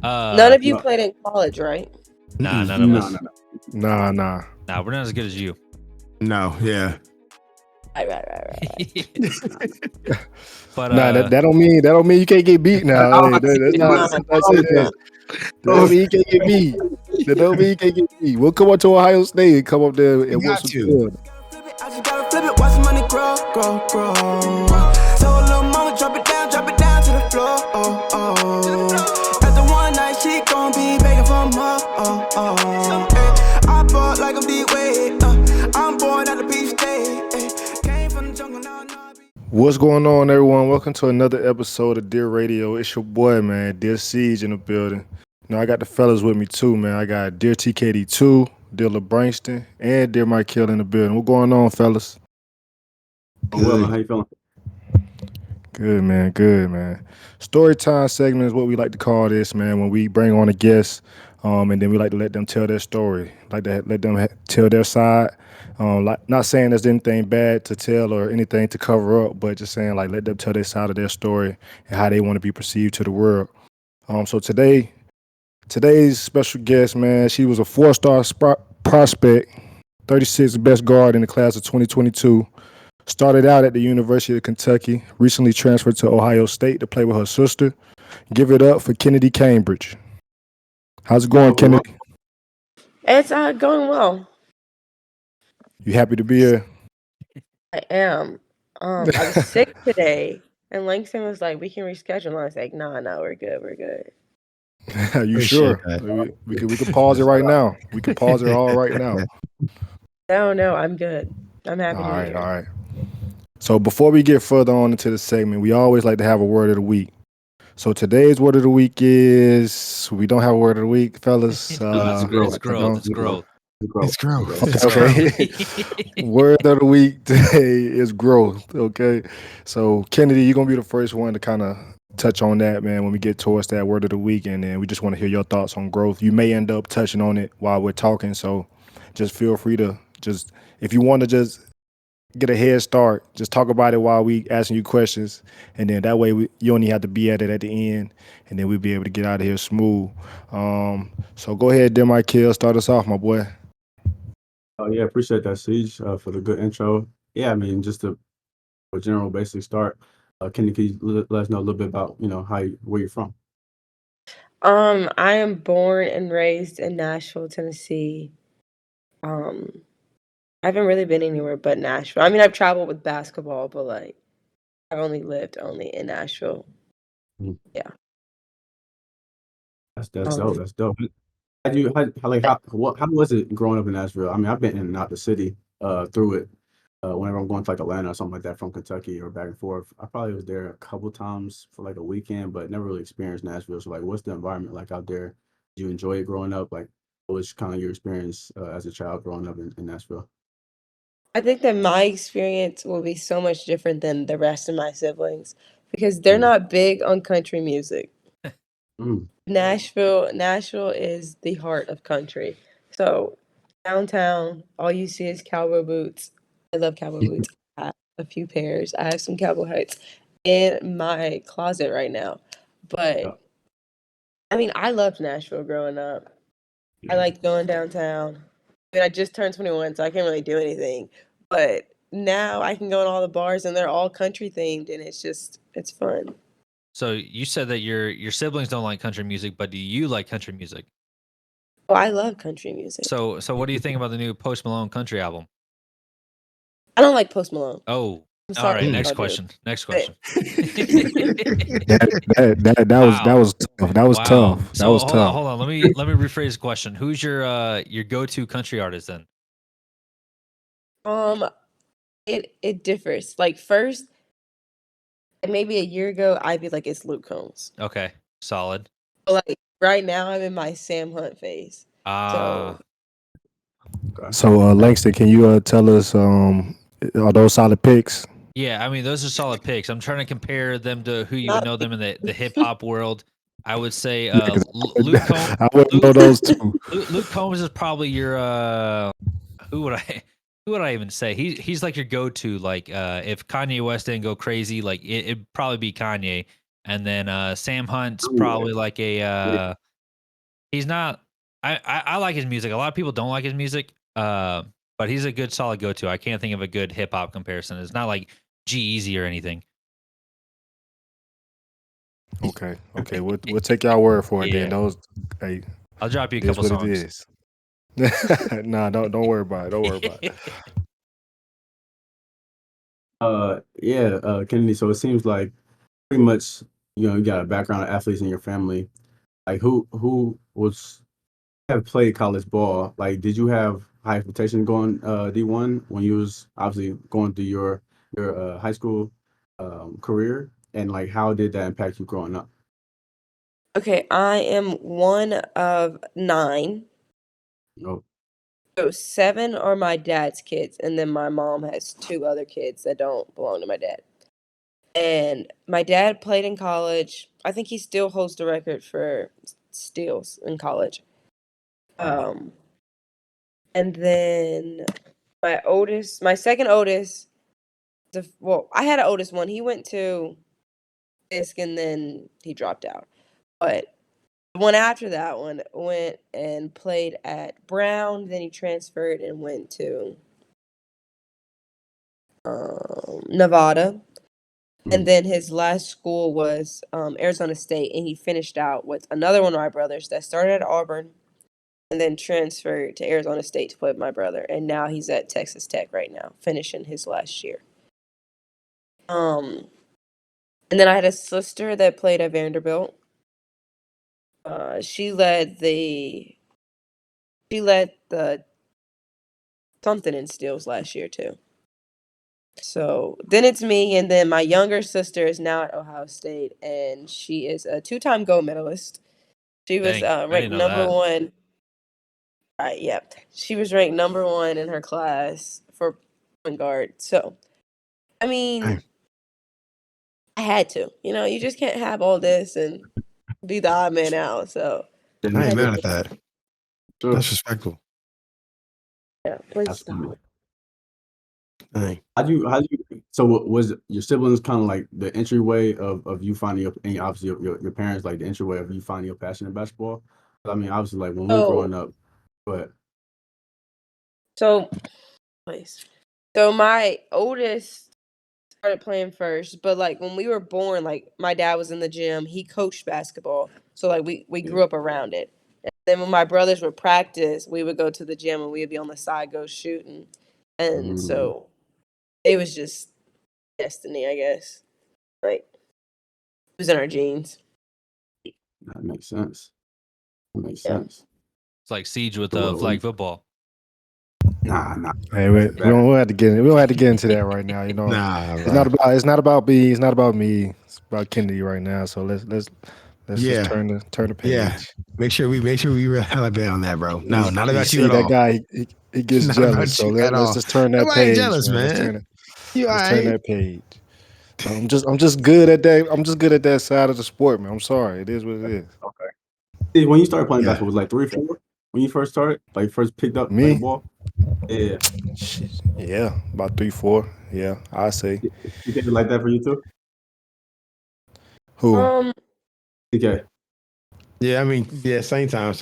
None of you No, played in college, right? Nah, none of no, us. no, no. Nah. Nah, we're not as good as you. No, yeah. Right. But Nah, that don't mean you can't get beat now. Hey, that's not that's it. That don't mean you can't get beat. That don't mean you can't get beat. We'll come up to Ohio State and come up there and whoop got some to. tail. I just gotta flip it, watch the money grow. So a little mama drop it down to the floor. After one night, she gon' be begging for more. I bought like I'm D-Wade. I'm born at the beach state. Came from the jungle, now I be. What's going on, everyone? Welcome to another episode of Dear Radio. It's your boy, man, Dear Siege in the building. Now I got the fellas with me too, man. I got Dear TKD2, Dear LeBranston, and Dear Mykel in the building. What's going on, fellas? Oh, well, man, how you feeling? Good, man. Good, man. Story time segment is what we like to call this, man. When we bring on a guest, and then we like to let them tell their story, like to let them tell their side. Like not saying there's anything bad to tell or anything to cover up, but just saying like let them tell their side of their story and how they want to be perceived to the world. So today's special guest, man, she was a 4-star prospect, 36th best guard in the class of 2022. Started out at the University of Kentucky, recently transferred to Ohio State to play with her sister. Give it up for Kennedy Cambridge. How's it going, Kennedy? It's going well. You happy to be here? I am. I was sick today, and Langston was like, "We can reschedule." And I was like, "No, we're good." You Appreciate sure? that. We can pause it right now. We can pause it all right now. No, I'm good. I'm happy to be here. All right. So before we get further on into the segment, we always like to have a word of the week. So today's word of the week is, we don't have a word of the week, fellas. It's growth. It's growth. Okay. Word of the week today is growth. Okay. So Kennedy, you're gonna be the first one to kind of touch on that, man, when we get towards that word of the week, and then we just want to hear your thoughts on growth. You may end up touching on it while we're talking, so just feel free to just, if you want to just get a head start, just talk about it while we asking you questions, and then that way you only have to be at it at the end, and then we'll be able to get out of here smooth. So go ahead, Dear Mykel, start us off, my boy. Oh, yeah, appreciate that, Siege, for the good intro. Yeah, I mean, just a general basic start. Can you let us know a little bit about, where you're from? I am born and raised in Nashville, Tennessee. I haven't really been anywhere but Nashville. I mean, I've traveled with basketball, but like I've only lived in Nashville. Mhm. Yeah. That's dope. That's dope. How was it growing up in Nashville? I mean, I've been in and out the city through it. Whenever I'm going to like Atlanta or something like that from Kentucky or back and forth, I probably was there a couple times for like a weekend, but never really experienced Nashville. So like, what's the environment like out there? Did you enjoy it growing up? Like, what was kind of your experience as a child growing up in Nashville? I think that my experience will be so much different than the rest of my siblings because they're Mm. not big on country music. Mm. Nashville is the heart of country. So downtown, all you see is cowboy boots. I love cowboy boots. I have a few pairs. I have some cowboy hats in my closet right now. Yeah. But I mean, I loved Nashville growing up. I liked going downtown. I mean, I just turned 21, so I can't really do anything. But now I can go in all the bars and they're all country themed, and it's fun. So you said that your siblings don't like country music, but do you like country music? Oh, I love country music. So what do you think about the new Post Malone country album? I don't like Post Malone. Oh, I'm all sorry. right. Next I'll do it. question. That was tough. That was Wow. tough. That So was tough. hold on. Let me rephrase the question. Who's your go-to country artist then? It differs. Like first, maybe a year ago, I'd be like, it's Luke Combs. Okay, solid. But like right now, I'm in my Sam Hunt phase. Ah, So Langston, can you tell us are those solid picks? yeah. I mean, those are solid picks. I'm trying to compare them to who you would Not know them in the hip hop world. I would say Yeah, 'cause Luke Combs. I wouldn't know those two. Luke Combs is probably your who would I even say? He's like your go-to. Like if Kanye West didn't go crazy, like it'd probably be Kanye. And then Sam Hunt's probably like a he's not. I like his music. A lot of people don't like his music. But he's a good solid go to. I can't think of a good hip hop comparison. It's not like G-Eazy or anything. Okay. We'll take y'all word for it Yeah. then. Those, hey, I'll drop you a it is couple what songs. it is. Nah, don't worry about it. Don't worry about it. Kennedy. So it seems like pretty much, you got a background of athletes in your family. Like who have played college ball? Like, did you have high expectations going D1 when you was obviously going through your high school career? And like, how did that impact you growing up? Okay, I am one of 9. Oh, So 7 are my dad's kids, and then my mom has 2 other kids that don't belong to my dad. And my dad played in college. I think he still holds the record for steals in college. And then my second oldest, I had an oldest one. He went to Fisk and then he dropped out. But the one after that one went and played at Brown. Then he transferred and went to Nevada. And then his last school was Arizona State, and he finished out with another one of my brothers that started at Auburn and then transferred to Arizona State to play with my brother. And now he's at Texas Tech right now, finishing his last year. And then I had a sister that played at Vanderbilt. She led the something in steals last year too. So then it's me, and then my younger sister is now at Ohio State, and she is a 2-time gold medalist. She was Dang, I ranked didn't know number that. 1. Yep. She was ranked number 1 in her class for point guard. So, I mean, Dang. I had to. You just can't have all this and be the odd man out. So, I ain't mad at that. sure. That's respectful. yeah, please stop. Absolutely. Dang. So was your siblings kind of like the entryway of you finding your, and obviously your parents, like the entryway of you finding your passion in basketball? I mean, obviously, like when we were growing up, but So, please. So my oldest started playing first, but like when we were born, like my dad was in the gym. He coached basketball, so like we grew up around it. And then when my brothers would practice, we would go to the gym and we would be on the side, go shooting, and so it was just destiny, I guess. Like it was in our genes. that makes sense. That makes Yeah. sense. It's like Siege with Well, flag football. Nah. Hey, we don't have to get into that right now. Nah, It's not about me. It's not about me. It's about Kennedy right now. So let's Yeah. just turn the page. Yeah. Make sure we really elevate on that, bro. No, not about you see at that all. guy. He gets Not jealous. about So you at let's all. just turn that Nobody page, jealous, man. Let's man. You all turn right? that page. I'm just good at that. I'm just good at that side of the sport, man. I'm sorry. It is what it is. Okay. See, when you started playing Yeah. basketball, was it like 3 or 4 when you first started? Like first picked up Me? like a ball? Yeah. Shit. Yeah, about 3, 4. Yeah, I say. You think it like that for you too? Who? Okay. Yeah, I mean, yeah, same time.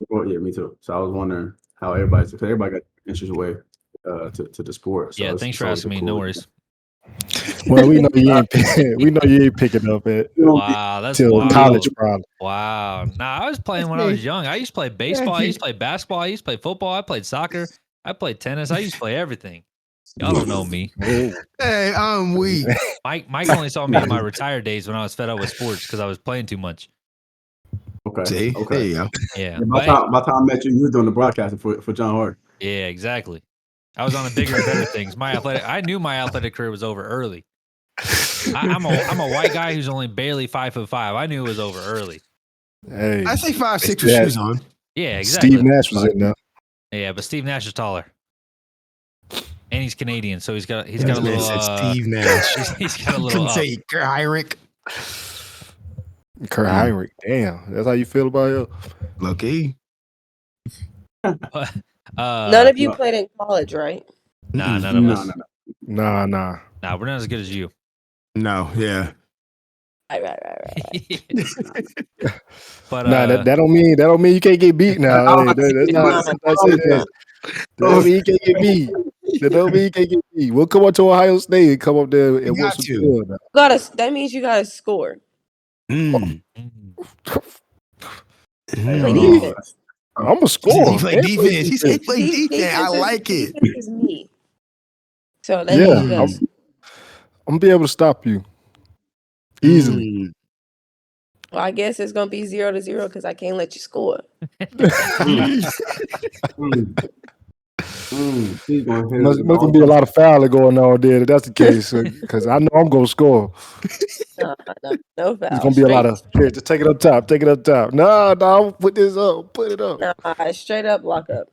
Well, yeah, me too. So I was wondering how everybody got interest away to the sport. So Yeah, it's thanks for always asking me. cool. No worries. Well, we know you ain't. We know you ain't picking up at Wow, that's till wild. college, probably. Wow. Nah, I was playing when I was young. I used to play baseball. I used to play basketball. I used to play football. I played soccer. I played tennis. I used to play everything. Y'all don't know me. Hey, I'm weak. Mike only saw me in my retired days when I was fed up with sports because I was playing too much. Okay. See, there Okay. you go. Yeah. By the time I met you, you were doing the broadcasting for John Hart. Yeah, exactly. I was on the bigger and better things. I knew my athletic career was over early. I'm a white guy who's only barely 5'5". I knew it was over early. Hey, I say 5'6" with shoes on. Yeah, exactly. Steve Nash was in there. Yeah, but Steve Nash is taller, and he's Canadian, so he's got a This little. man said Steve Nash. He's got a Couldn't little. say Heinrich. Kurt Heinrich. Damn, that's how you feel about him? Low key. None of you played in college, right? Nah, none of us. Nah. Nah, we're not as good as you. No, yeah. Right. But Nah, that don't mean you can't get beat now. I was Hey, about to say, that's not somebody say that. That don't mean you can't get beat. That don't mean you can't get beat. We'll come up to Ohio State and come up there You and whoop got some to. tail now. That means you gotta score. Mm. Play Oh, Mm. defense. I'm a He said he scorer. played And play defense. He said he defense. played defense. I like it. Defense is me. So that Yeah, means you gotta I'm gonna be able to stop you easily. Mm. Well, I guess it's gonna be 0-0 because I can't let you score. Mm. He's gonna hit Must it gonna all be a time. lot of fouling going on there. If that's the case, because I know I'm gonna score. No There's foul. gonna be a lot of Straight, here. Just take it up top. Take it up top. No, put this up. Put it up. straight up lock up.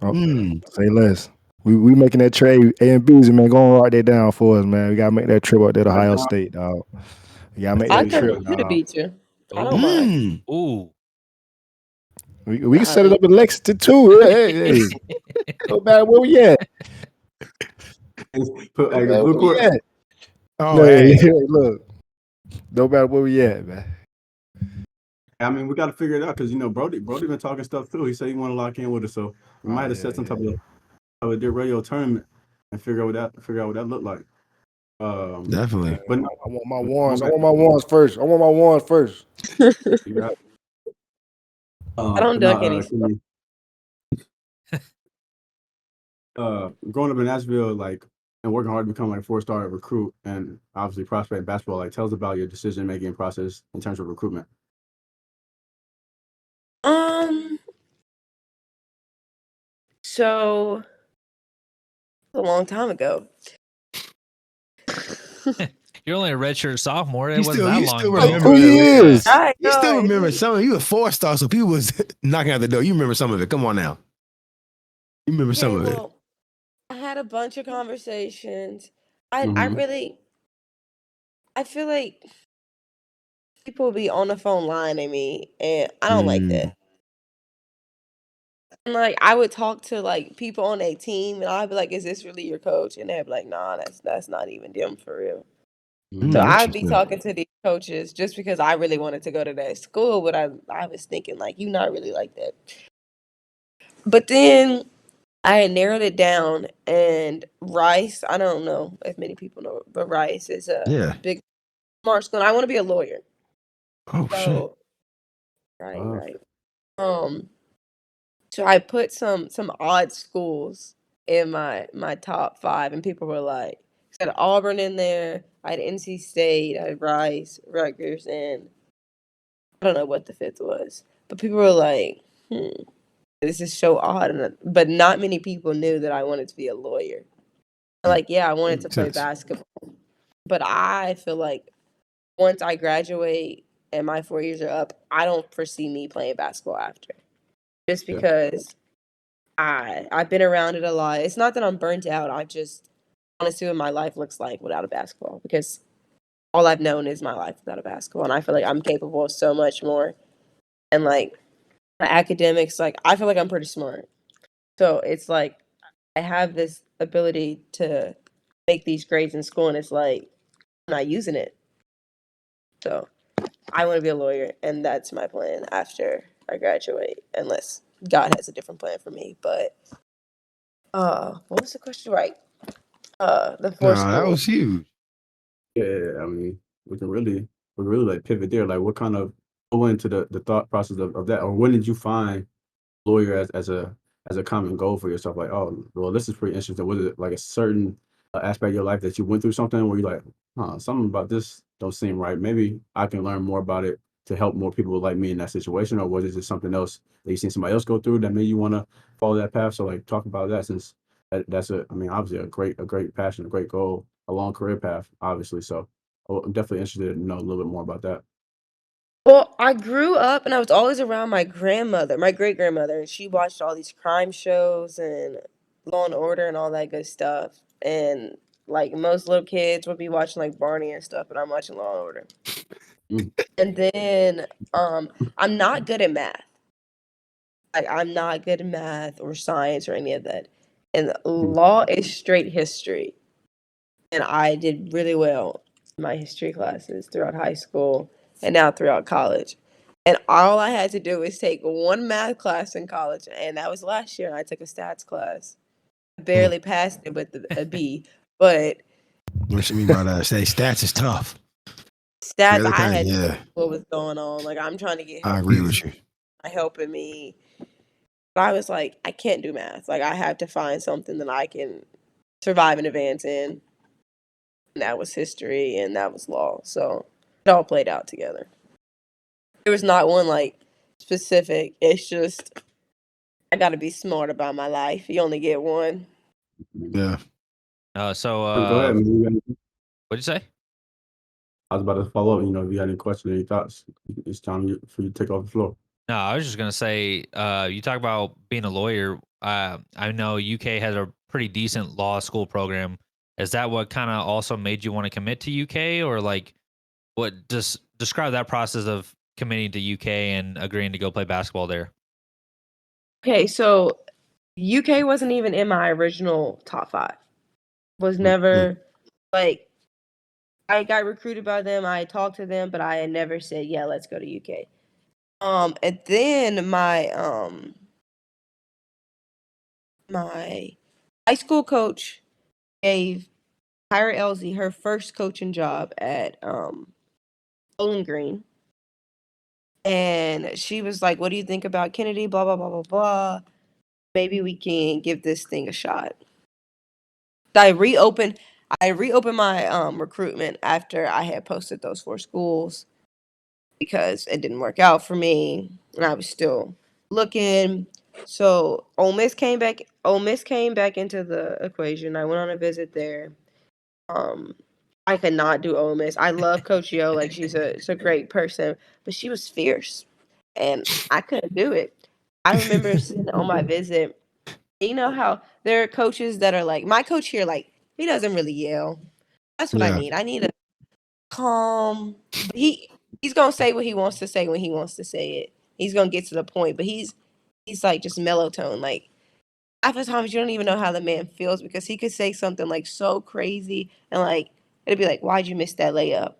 Oh, Mm. say less. We making that trade. A and B's, man. Go and write that down for us, man. We gotta make that trip up there to Ohio State, dog. We gotta make I that come trip, to you to dog. beat you. I don't mind. Mm. Ooh. We can set it up in Lexington too. Hey. No matter where we at. Put No like a matter blue where we court. at. Oh, No, hey. look. No matter where we at, man. I mean, we got to figure it out because Brody been talking stuff too. He said he want to lock in with us, so we might have set some type of a Dear radio tournament and figure out what that looked like. Definitely. But I want my wands. I want my wands first. you got, I don't but dunk no, any stuff. growing up in Nashville, like, and working hard to become like a 4-star recruit, and obviously prospect in basketball, like, tell us about your decision making process in terms of recruitment. So a long time ago. You're only a redshirt sophomore. It You wasn't still, that you long still ago. remember. Who he is? I You still know. remember some. You a 4-star, so people was knocking at the door. You remember some of it. Come on now. You remember some Okay, of it. well, I had a bunch of conversations. I Mhm. feel like people be on the phone lying to me, and I don't like that. And like I would talk to like people on a team, and I'd be like, "Is this really your coach?" And they'd be like, "Nah, that's not even them for real." So I'd be Interesting. talking to these coaches just because I really wanted to go to that school, but I was thinking like, "You not really like that." But then I had narrowed it down, and Rice, I don't know if many people know, but Rice is a Yeah. big smart school. And I want to be a lawyer. Oh, shit. So right. So I put some odd schools in my top 5, and people were like, I had Auburn in there, I had NC State, I had Rice, Rutgers, and I don't know what the 5th was. But people were like, this is so odd. But not many people knew that I wanted to be a lawyer. Like, yeah, I wanted to Makes play sense. basketball. But I feel like once I graduate and my 4 years are up, I don't foresee me playing basketball after. Just Yeah. because I've been around it a lot. It's not that I'm burnt out. I just want to see what my life looks like without a basketball, because all I've known is my life without a basketball, and I feel like I'm capable of so much more. And like my academics, like I feel like I'm pretty smart. So it's like I have this ability to make these grades in school, and it's like I'm not using it. So I want to be a lawyer, and that's my plan after I graduate, unless God has a different plan for me. But what was the question? Right. The 4 Nah, that schools. was huge. Yeah, I mean, we can really like pivot there. Like, what kind of go into the thought process of that, or when did you find lawyer as a common goal for yourself? Like, oh, well, this is pretty interesting. Was it like a certain aspect of your life that you went through something where you're like, something about this don't seem right. Maybe I can learn more about it to help more people like me in that situation, or was it just something else that you seen somebody else go through that made you want to follow that path? So, like, talk about that, since that's I mean, obviously a great passion, a great goal, a long career path, obviously. So, I'm definitely interested to know a little bit more about that. Well, I grew up and I was always around my grandmother, my great grandmother, and she watched all these crime shows and Law and Order and all that good stuff. And like most little kids would be watching like Barney and stuff, but I'm watching Law and Order. Mm. And then I'm not good at math. Like I'm not good at math or science or any of that. And law is straight history. And I did really well my history classes throughout high school and now throughout college. And all I had to do was take one math class in college, and that was last year. And I took a stats class. I barely passed it with a B, but What you mean by that? Say stats is tough. stats, Really I kind of, had to yeah. see what was going on. Like, I'm trying to get I help. agree with you. Helping me. But I was like, I can't do math. Like, I have to find something that I can survive and advance in. And that was history and that was law. So it all played out together. There was not one like specific. It's just I got to be smart about my life. You only get one. Yeah. Go ahead. Man. What'd you say? I was about to follow up. You know, if you had any questions or any thoughts, it's time for you to take off the floor. No, I was just gonna say, you talk about being a lawyer. I know UK has a pretty decent law school program. Is that what kind of also made you want to commit to UK, or like, what? Just describe that process of committing to UK and agreeing to go play basketball there. Okay, so UK wasn't even in my original top 5. Was never like I got recruited by them. I talked to them, but I had never said, "Yeah, let's go to UK." And then my high school coach gave Tyra Elsie her first coaching job at Bowling Green. And she was like, "What do you think about Kennedy? Blah, blah, blah, blah, blah. Maybe we can give this thing a shot." So I reopened my recruitment after I had posted those 4 schools because it didn't work out for me and I was still looking. So Ole Miss came back into the equation. I went on a visit there. Um, I could not do Ole Miss. I love Coach Yo, like she's a great person, but she was fierce, and I couldn't do it. I remember sitting on my visit. You know how there are coaches that are like my coach here, like he doesn't really yell. That's what I Yeah. need. I need a calm. He's gonna say what he wants to say when he wants to say it. He's gonna get to the point, but he's like just mellow tone. Like half the times you don't even know how the man feels because he could say something like so crazy and like it'd be like, "Why'd you miss that layup?"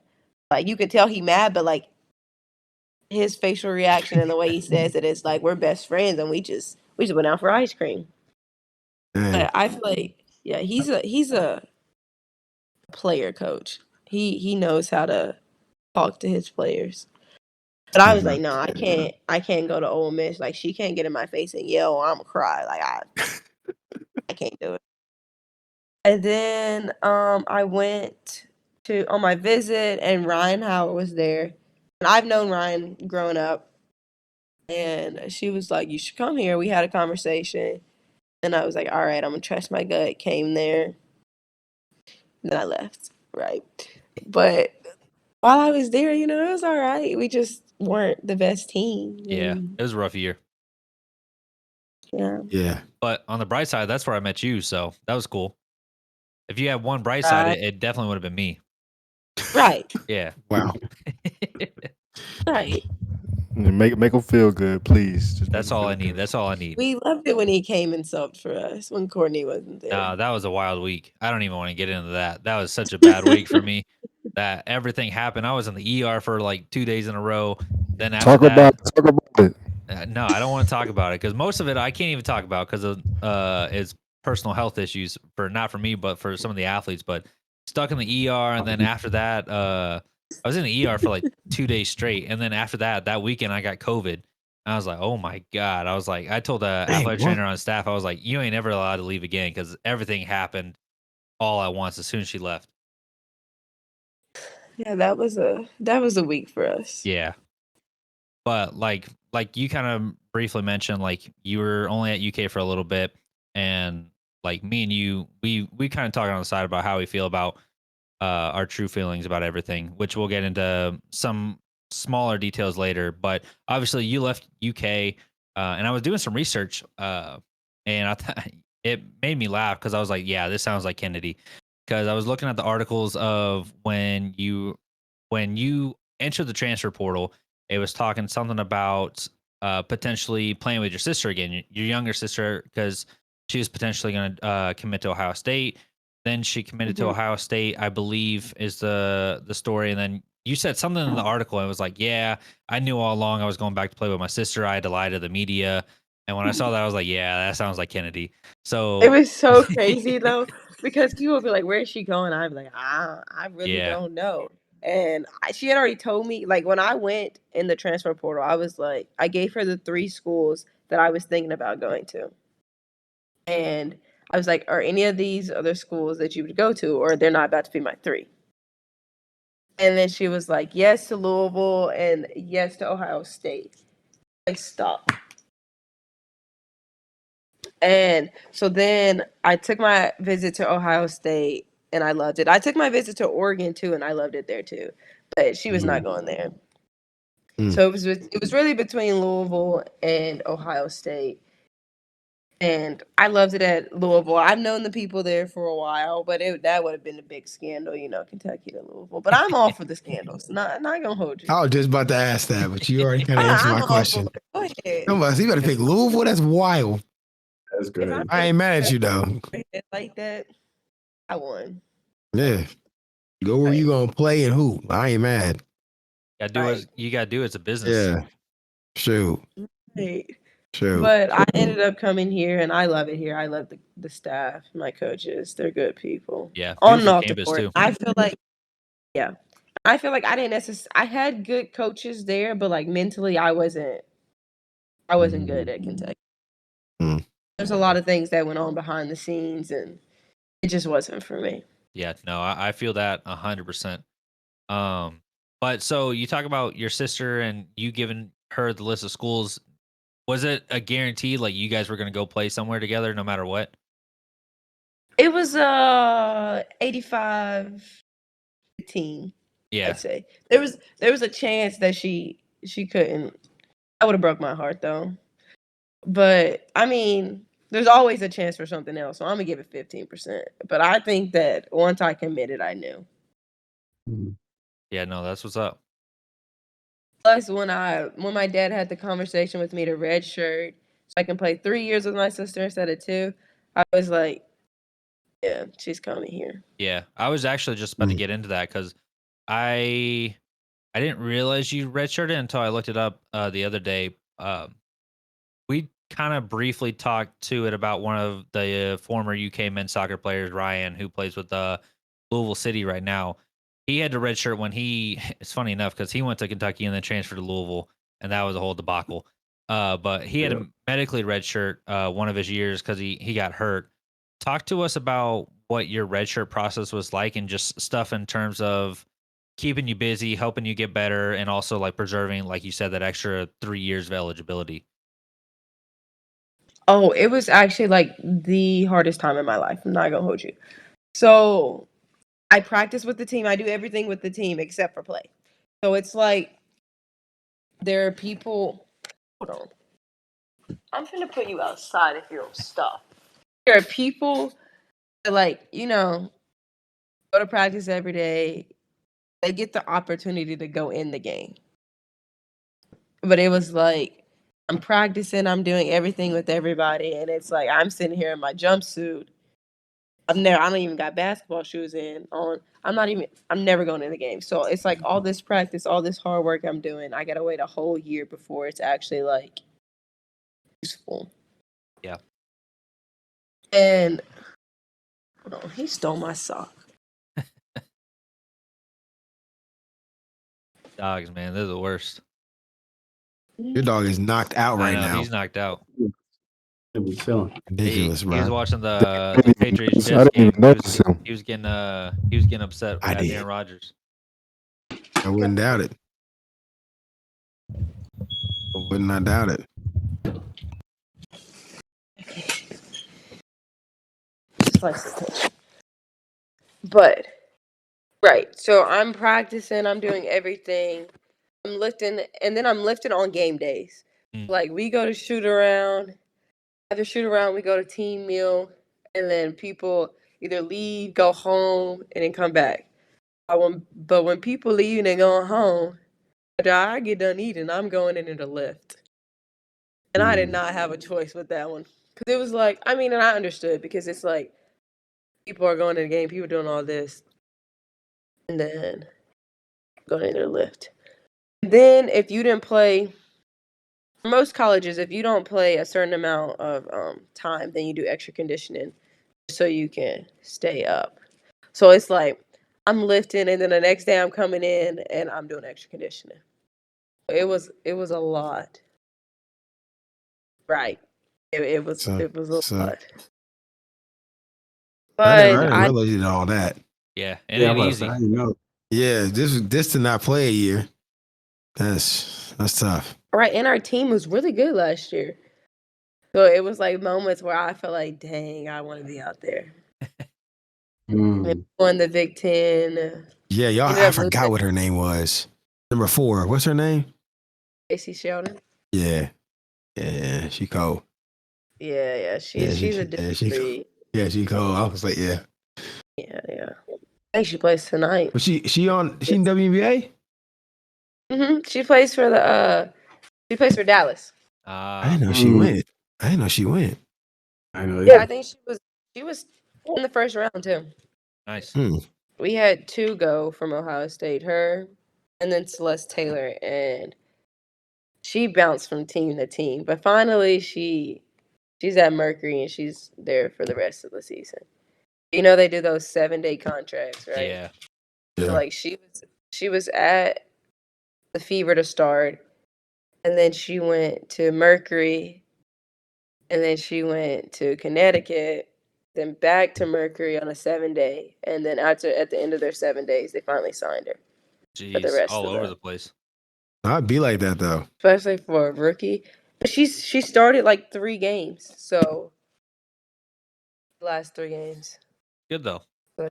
Like you could tell he mad, but like his facial reaction and the way he says it is like we're best friends and we just went out for ice cream. Dang. But I feel like yeah, he's a player coach. He knows how to talk to his players. But I was like, no, I can't go to Ole Miss. Like she can't get in my face and yell, or I'm gonna cry. Like I can't do it. And then I went to on my visit and Ryan Howard was there. And I've known Ryan growing up. And she was like, "You should come here." We had a conversation. And I was like, "All right, I'm gonna trust my gut." Came there. And then I left. Right. But while I was there, it was all right. We just weren't the best team. Yeah, And, it was a rough year. yeah. Yeah. But on the bright side, that's where I met you, so that was cool. If you had one bright side, Right. it definitely would have been me. Right. Yeah. Wow. Right. Make them feel good, please. Just make That's 'em all feel I need. good. That's all I need. We loved it when he came and subbed for us when Courtney wasn't there. That was a wild week. I don't even want to get into that. That was such a bad week for me. That everything happened. I was in the ER for like 2 days in a row. Then after Talk about it. no, I don't want to talk about it because most of it I can't even talk about because of it's personal health issues for not for me but for some of the athletes. But stuck in the ER, and then after that, I was in the ER for like 2 days straight, and then after that weekend I got COVID. And I was like, oh my god! I was like, I told the athletic trainer on staff, I was like, you ain't ever allowed to leave again because everything happened all at once as soon as she left. Yeah, that was a week for us. Yeah. But like you kind of briefly mentioned, like you were only at UK for a little bit, and like me and you, we kind of talk on the side about how we feel about our true feelings about everything, which we'll get into some smaller details later. But obviously, you left UK, and I was doing some research, and it made me laugh because I was like, yeah, this sounds like Kennedy, because I was looking at the articles of when you entered the transfer portal. It was talking something about potentially playing with your sister again, your younger sister, because she was potentially going to commit to Ohio State. then she committed to Mhm. Ohio State, I believe, is the story. And then you said something in the article. I was like, yeah, I knew all along I was going back to play with my sister. I had to lie to the media. And when I saw that, I was like, yeah, that sounds like Kennedy. It So was so crazy though, because people would be like, "Where is she going?" I'd be like, I really yeah, don't know." And she had already told me, like when I went in the transfer portal, I was like, I gave her the 3 schools that I was thinking about going to. And I was like, "Are any of these other schools that you would go to, or they're not about to be my 3?" And then she was like, "Yes to Louisville and yes to Ohio State." I stopped. And so then I took my visit to Ohio State and I loved it. I took my visit to Oregon too and I loved it there too. But she was not going there. Mm. So it was really between Louisville and Ohio State. And I loved it at Louisville. I've known the people there for a while, but that would have been a big scandal, Kentucky to Louisville. But I'm all for the scandals. Not gonna hold you. I was just about to ask that, but you already kind of answered I'm my all for question. it. Go ahead. Come on, so you better pick Louisville. That's wild. That's If I'm good. I ain't mad at you though. like that, I won. Yeah, go where Right. you gonna play and who. I ain't mad. gotta do Right. what you gotta do. It's a business. Yeah, shoot, Right. shoot. But I ended up coming here, and I love it here. I love the staff, my coaches. They're good people. Yeah, On and beautiful off the campus court. too. I feel like, yeah, I feel like I didn't necessarily. I had good coaches there, but like mentally, I wasn't. I wasn't good at Kentucky. Mm. There's a lot of things that went on behind the scenes, and it just wasn't for me. Yeah, no, I feel that 100%. But so you talk about your sister and you giving her the list of schools. Was it a guarantee like you guys were gonna go play somewhere together no matter what? It was 85-15, Yeah, I'd say. There was a chance that she couldn't. That would have broke my heart though. But I mean, there's always a chance for something else. So I'm gonna give it 15%. But I think that once I committed, I knew. Mhm. yeah, no, that's what's up. Plus, when my dad had the conversation with me to redshirt, so I can play 3 years with my sister instead of 2, I was like, yeah, she's coming here. Yeah, I was actually just about to Mm. get into that because I I didn't realize you redshirted until I looked it up the other day. We kind of briefly talked to it about one of the former UK men's soccer players, Ryan, who plays with Louisville City right now. He had to redshirt when he. It's funny enough because he went to Kentucky and then transferred to Louisville, and that was a whole debacle. But he had Yeah. to medically redshirt one of his years because he got hurt. Talk to us about what your redshirt process was like, and just stuff in terms of keeping you busy, helping you get better, and also like preserving, like you said, that extra 3 years of eligibility. Oh, it was actually like the hardest time in my life. I'm not gonna hold you. So I practice with the team. I do everything with the team except for play. So it's like there are people. Hold on. I'm finna put you outside if you don't stop. There are people that go to practice every day. They get the opportunity to go in the game. But it was like I'm practicing, I'm doing everything with everybody, and it's like I'm sitting here in my jumpsuit. I don't even got basketball shoes on. I'm never going in the game. So it's like all this practice, all this hard work I'm doing, I gotta wait a whole year before it's actually like useful. Yeah. And hold on, he stole my sock. Dogs, man, they're the worst. Your dog is knocked out I right know now. he's knocked out. He'll be chilling. Ridiculous, He was bro. watching I the didn't Patriots even, I Jets didn't game. even notice him. He was getting upset I at did. Aaron Rodgers. I wouldn't doubt it. I would not doubt it. But right, so I'm practicing, I'm doing everything. I'm lifting, and then I'm lifting on game days. Mm. Like we go to shoot around. After shoot around, we go to team meal, and then people either leave, go home, and then come back. But when people leave and they go home, after I get done eating, I'm going in the lift. And I did not have a choice with that one. Because it was like, I mean, and I understood because it's like, People are going to the game. People doing all this, and then going in their lift. Then if you didn't play, most colleges, if you don't play a certain amount of time, then you do extra conditioning so you can stay up. So it's like I'm lifting, and then the next day I'm coming in and I'm doing extra conditioning. It was a lot. Right. It was So, a so lot. I But didn't realize you did all that. Yeah, it Yeah, ain't I'm about to easy. say, I didn't know. Yeah, this to not play a year. That's tough. right, and our team was really good last year. So it was like moments where I felt like, dang, I want to be out there. Mm. On the Big Ten, Yeah, y'all. ended I up forgot losing what her name was. Number 4. What's her name? Casey Sheldon. Yeah, yeah, she cold. Yeah, Yeah, she's a yeah, different she breed. yeah, she cold. I was like, yeah. Yeah. I think she plays tonight. But she in WNBA? She plays for Dallas. I didn't know she Mm. went. I didn't know she went. I know. Yeah, I think she was in the first round too. Nice. Hmm. We had 2 go from Ohio State, her and then Celeste Taylor, and she bounced from team to team. But finally she's at Mercury and she's there for the rest of the season. You know they do those 7-day contracts, right? Yeah. Yeah. So like she was at the Fever to start, and then she went to Mercury, and then she went to Connecticut, then back to Mercury on a 7-day, and then at the end of their 7 days, they finally signed her for the Jeez, rest all of over the, the place. I'd be like that though. especially for a rookie. But she started like 3 games, so last 3 games. Good though. So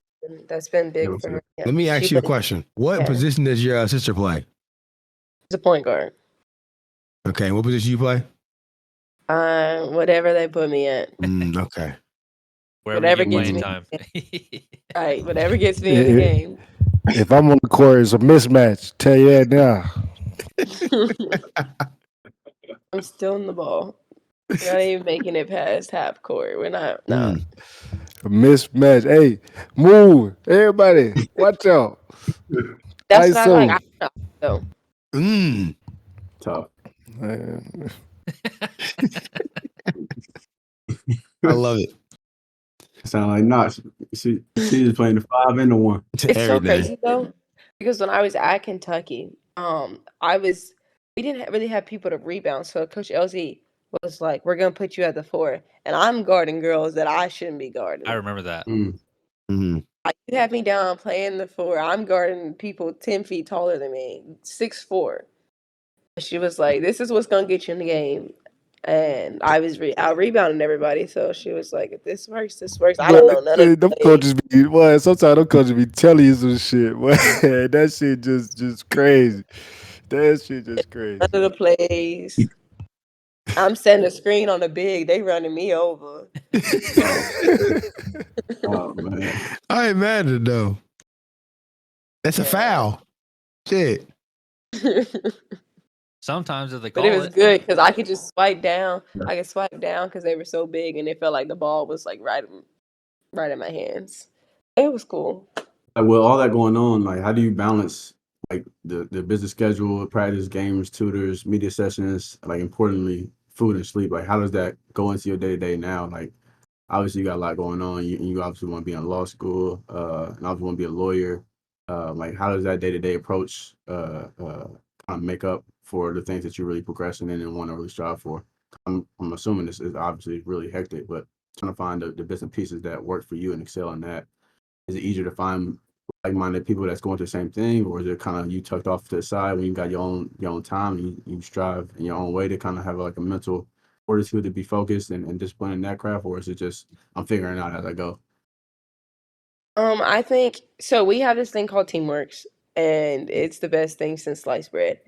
that's been Yeah, big what's for her. up? Yeah, Let me ask she you a plays question. What yeah. position does your sister play? She's a point guard. Okay, what position you play? Whatever they put me at. Okay. Wherever you Whatever get gets playing me. time. Right, whatever gets me in the game. If I'm on the court, it's a mismatch. Tell you that now. I'm still in the ball. We're not even making it past half court. We're not. No. A mismatch. Hey, move. Everybody, watch out. That's what I like. ISO. I don't know. Mm. Tough. Man. I love it. Sound like not. She just playing the 5 and the 1. To It's so everything. crazy though, because when I was at Kentucky, we didn't really have people to rebound. So Coach LZ was like, "We're gonna put you at the 4," and I'm guarding girls that I shouldn't be guarding. I remember that. Mm. Mm-hmm. Like, you have me down playing the 4. I'm guarding people 10 feet taller than me, 6'4". She was like, "This is what's gonna get you in the game." And I was out rebounding everybody. So she was like, "If this works, this works." I don't know none of Them the coaches be boy. Sometimes them coaches be telling you some shit. Boy, that shit just crazy. That shit just crazy. none of the plays. I'm setting a screen on the big. They running me over. Oh man. I imagine though. That's a Yeah. foul. Shit. Sometimes if they But call it was it, good because I could just swipe down. I could swipe down because they were so big, and it felt like the ball was like right in my hands. It was cool. Like with all that going on, like how do you balance like the business schedule, practice, games, tutors, media sessions, like importantly, food and sleep? Like how does that go into your day to day now? Like obviously you got a lot going on. You obviously want to be in law school, and obviously want to be a lawyer. Like how does that day to day approach kind of make up for the things that you're really progressing in and want to really strive for? I'm assuming this is obviously really hectic, but trying to find the bits and pieces that work for you and excel in that. Is it easier to find like-minded people that's going through the same thing, or is it kind of you tucked off to the side when you got your own time, and you strive in your own way to kind of have like a mental fortitude to be focused and disciplined in that craft, or is it just I'm figuring it out as I go? I think so. We have this thing called Teamworks, and it's the best thing since sliced bread.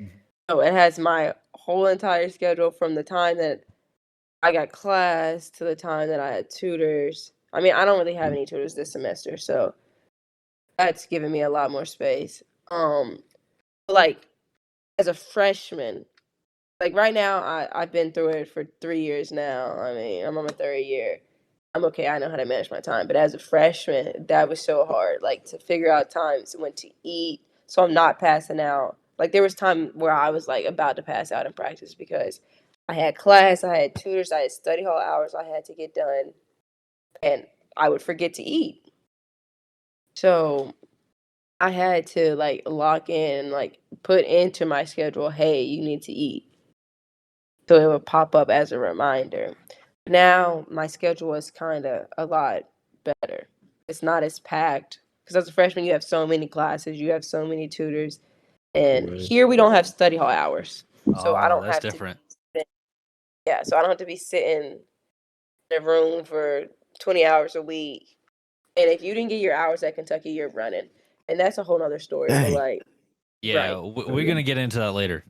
So it has my whole entire schedule from the time that I got class to the time that I had tutors. I mean, I don't really have any tutors this semester, so that's given me a lot more space. Like as a freshman, like right now, I've been through it for 3 years now. I mean, I'm on my 3rd year. I'm okay. I know how to manage my time. But as a freshman, that was so hard. Like to figure out times when to eat, so I'm not passing out. Like there was time where I was like about to pass out in practice because I had class, I had tutors, I had study hall hours I had to get done, and I would forget to eat. So I had to like lock in, like put into my schedule, hey, you need to eat. So it would pop up as a reminder. Now my schedule is kind of a lot better. It's not as packed because as a freshman you have so many classes, you have so many tutors, and Right. here we don't have study hall hours, so I Oh, don't that's have to. different. Yeah, so I don't have to be sitting in a room for 20 hours a week. And if you didn't get your hours at Kentucky, you're running, and that's a whole nother story. But Dang. like, Yeah, right, we're gonna get into that later.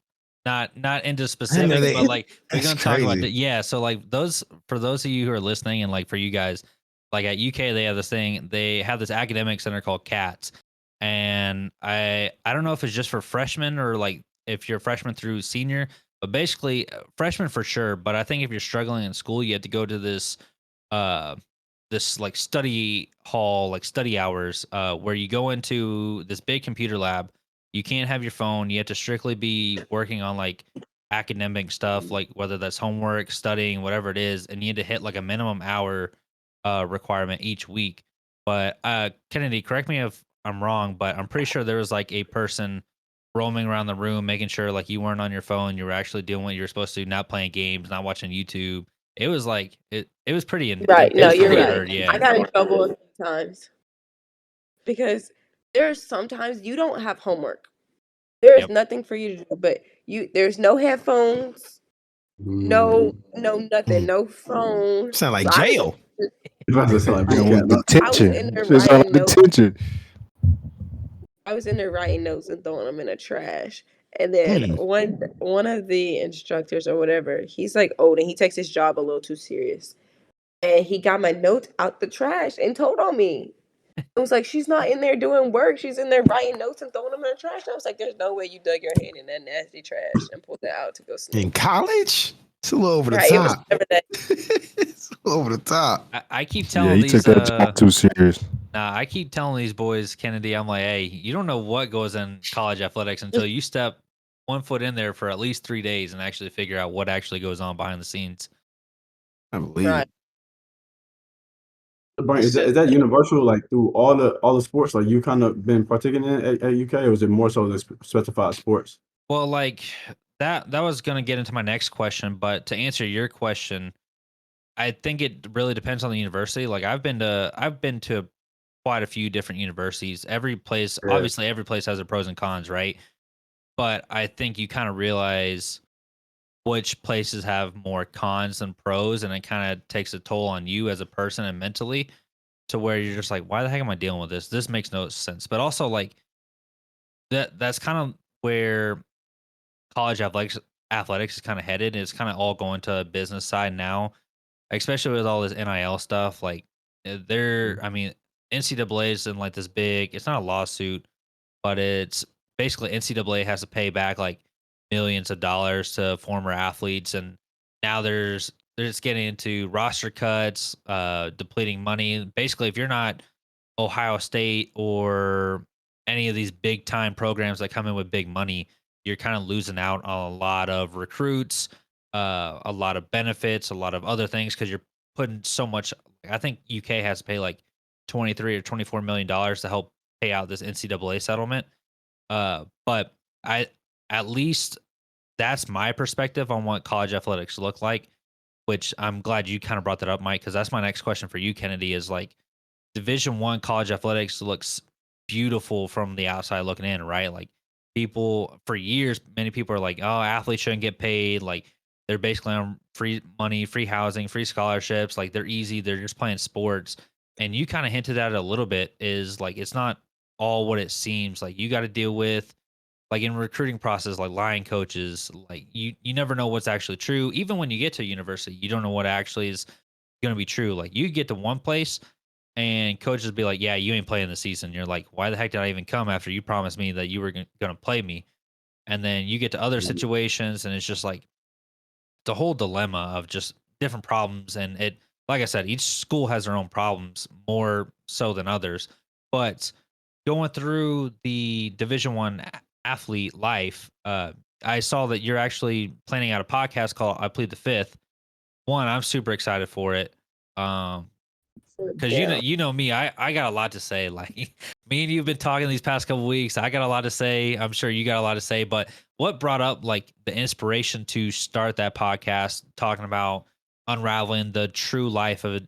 Not into I didn't know specifics, but that. like we're That's gonna talk about crazy. that. Yeah, so like those for those of you who are listening, and like for you guys, like at UK they have this thing. They have this academic center called CATS, and I don't know if it's just for freshmen or like if you're a freshman through senior, but basically freshman for sure. But I think if you're struggling in school, you have to go to uh this like study hall, like study hours, where you go into this big computer lab. You can't have your phone. You have to strictly be working on like academic stuff, like whether that's homework, studying, whatever it is, and you need to hit like a minimum hour requirement each week. But Kennedy, correct me if I'm wrong, but I'm pretty sure there was like a person roaming around the room, making sure like you weren't on your phone, you were actually doing what you were supposed to, not playing games, not watching YouTube. It was like it was pretty right. No, intense from you're what I right. heard. I Yeah. got in trouble a few times because there's sometimes you don't have homework. There's Yep. nothing for you to do, but there's no headphones, Mm. no nothing, no phone. Sound like So I was jail. About to sound like boot And with camp. I was in detention. there Just sound like writing notes. detention. I was in there writing notes and throwing them in the trash. And then Hmm. one of the instructors or whatever, he's like old and he takes his job a little too serious. And he got my notes out the trash and told on me. It was like, she's not in there doing work. She's in there writing notes and throwing them in the trash. And I was like, there's no way you dug your hand in that nasty trash and pulled it out to go In sniff. college? It's a little over the Right. It was top. never that. It's a little over the top. I keep Yeah, telling he took these that job too serious. I keep telling these boys, Kennedy, I'm like, hey, you don't know what goes in college athletics until you step one foot in there for at least 3 days and actually figure out what actually goes on behind the scenes. I believe Right. it. Brian, is that universal like through all the sports? Like you kind of been partaking in at UK, or is it more so the specified sports? Well, like that was gonna get into my next question, but to answer your question, I think it really depends on the university. Like I've been to quite a few different universities. Yeah. Every place has their pros and cons, right? But I think you kind of realize which places have more cons than pros, and it kind of takes a toll on you as a person and mentally to where you're just like, why the heck am I dealing with this? This makes no sense. But also like that's kind of where college athletics is kind of headed. It's kind of all going to a business side now, especially with all this NIL stuff. Like I mean, NCAA is in like this big. It's not a lawsuit, but it's basically NCAA has to pay back like millions of dollars to former athletes, and now they're just getting into roster cuts, depleting money. Basically, if you're not Ohio State or any of these big time programs that come in with big money, you're kind of losing out on a lot of recruits, a lot of benefits, a lot of other things because you're putting so much. I think UK has to pay like 23 or 24 million dollars to help pay out this NCAA settlement. But I at least that's my perspective on what college athletics look like. Which I'm glad you kind of brought that up, Mike, because that's my next question for you, Kennedy. Is like Division One college athletics looks beautiful from the outside looking in, right? Like people for years, many people are like, "Oh, athletes shouldn't get paid." Like they're basically on free money, free housing, free scholarships. Like they're easy. They're just playing sports. And you kind of hinted at it a little bit. Is like it's not all what it seems. Like you got to deal with like in recruiting process, like lying coaches. Like you never know what's actually true. Even when you get to university, you don't know what actually is going to be true. Like you get to one place and coaches be like, "Yeah, you ain't playing the season." You're like, "Why the heck did I even come after you promised me that you were going to play me?" And then you get to other situations, and it's just like the whole dilemma of just different problems, and like I said, each school has their own problems more so than others. But going through the Division 1 athlete life, I saw that you're actually planning out a podcast called "I Plead the Fifth." One, I'm super excited for it. Because Yeah. you know me, I got a lot to say. Like me and you've been talking these past couple weeks. I got a lot to say. I'm sure you got a lot to say. But what brought up like the inspiration to start that podcast, talking about unraveling the true life of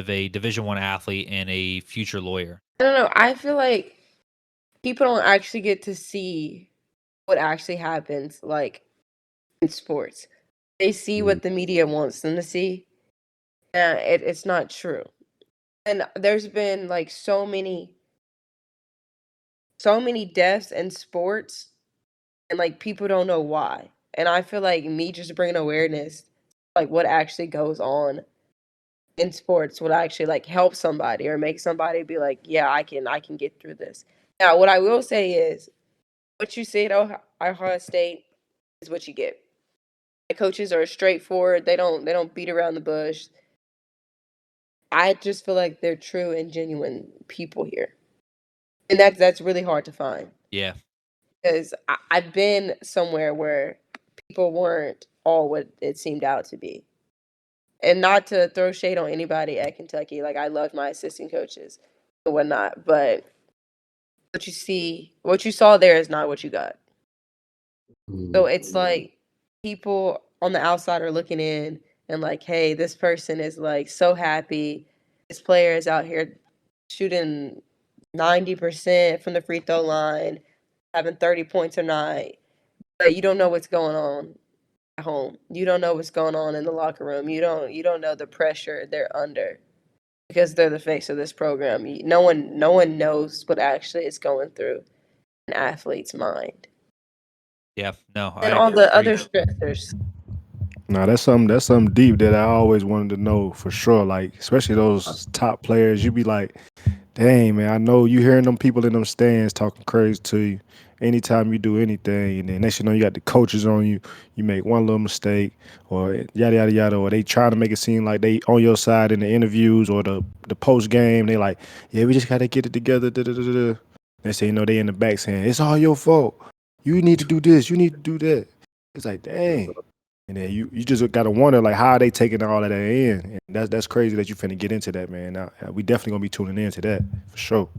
a Division 1 athlete and a future lawyer? I don't know. I feel like people don't actually get to see what actually happens, like in sports. They see Mhm. what the media wants them to see, and it's not true. And there's been like so many deaths in sports, and like people don't know why. And I feel like me just bringing awareness, like what actually goes on in sports, would actually like help somebody or make somebody be like, yeah, I can get through this. Now, what I will say is, what you see at Ohio State is what you get. The coaches are straightforward. They don't beat around the bush. I just feel like they're true and genuine people here, and that's really hard to find. Yeah, Because I've been somewhere where people weren't all what it seemed out to be. And not to throw shade on anybody at Kentucky, like I love my assistant coaches and whatnot, but what you saw there is not what you got. So Mhm. it's like people on the outside are looking in and like, hey, this person is like so happy. This player is out here shooting 90% from the free throw line, having 30 points a night. But you don't know what's going on at home. You don't know what's going on in the locker room. You don't know the pressure they're under because they're the face of this program. No one knows what actually is going through an athlete's mind. yeah. No, And I all the agree. other stressors. Nah, that's something deep that I always wanted to know for sure. Like, especially those top players, you be like, dang man, I know you hearing them people in them stands talking crazy to you anytime you do anything, and then next you know you got the coaches on you. You make one little mistake, or yada yada yada, or they trying to make it seem like they on your side in the interviews or the post game. They like, yeah, we just gotta get it together. Da, da, da, da. They say, you know, they in the back saying it's all your fault. You need to do this. You need to do that. It's like, dang. And then you just gotta wonder like how are they taking all of that in, and that's crazy that you finna get into that, man. Now, we definitely gonna be tuning into that for sure.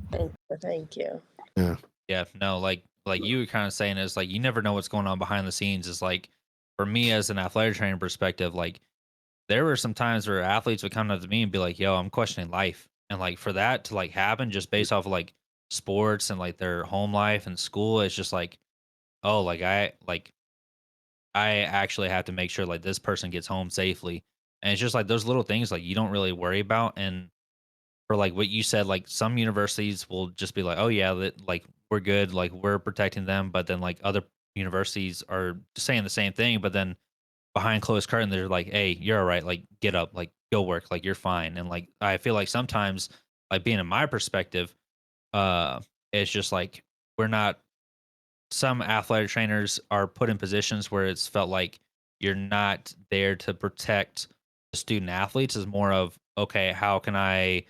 Thank you. Yeah. Yeah, no, like you were kind of saying is like you never know what's going on behind the scenes. Is like for me as an athletic trainer perspective, like there were some times where athletes would come up to me and be like, "Yo, I'm questioning life," and like for that to like happen just based off of like sports and like their home life and school, it's just like, oh, I actually have to make sure like this person gets home safely, and it's just like those little things like you don't really worry about. And for like what you said, like some universities will just be like, oh yeah, that like we're good, like we're protecting them, but then like other universities are saying the same thing, but then behind closed curtain they're like, hey, you're all right, like get up, like go work, like you're fine. And like I feel like sometimes like being in my perspective, uh it's just like we're not, some athletic trainers are put in positions where it's felt like you're not there to protect the student athletes. Is more of, okay, how can I